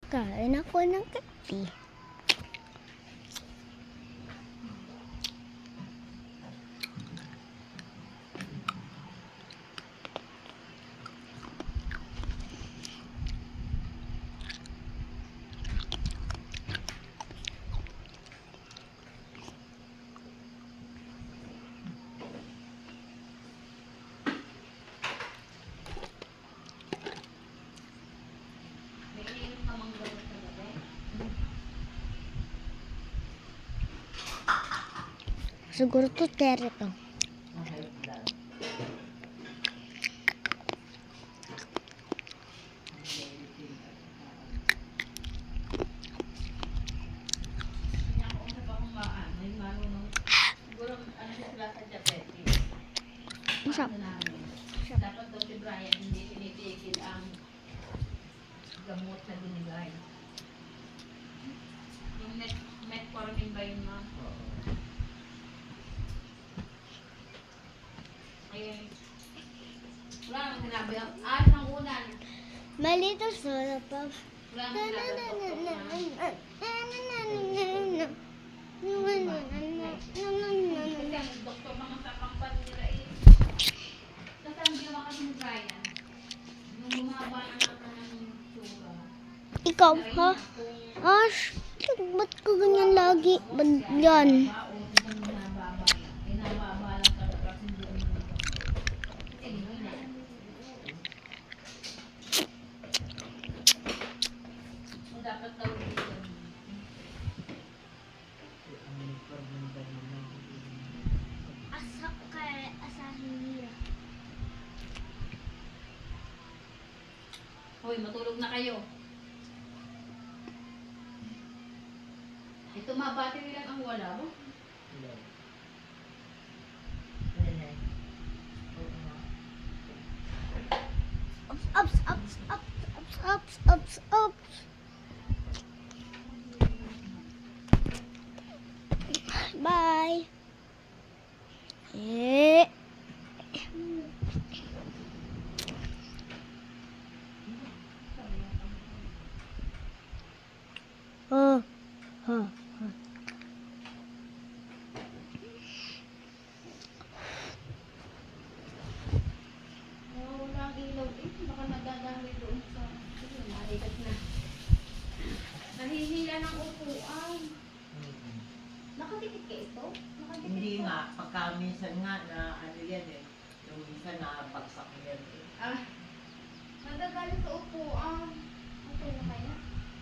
Kain ako ng kape. Siguro to tere to. Masarap. Dapat daw si Brian hindi tinitigil ang gamot na binigay. Yung metformin ba yun, ma'am? Ayun. Wala nang sinabi. Nang unan. Malito soda pa. Wala nang sinabi ang doktor na. Kasi ang doktor mga sapangpan nila eh. Kasi ang ginawa kasi ni Brian, nung bumaba na ng tsura. Ikaw, ha? Ash, ba't ka ganyan lagi? Ba't yan? Hoy, matulog na kayo. Ito mga battery lang ang wala mo. Ups, ups, ups, ups, ups, ups, ups. Bye. Eh. Oh. Huh. Wala ang ilaw eh. Baka nagdadahil doon sa... Nalikat na. Nahihila ng upuan. Nakadikit ka ito? Nakadikit Hindi ka? nga, pagka minsan nga na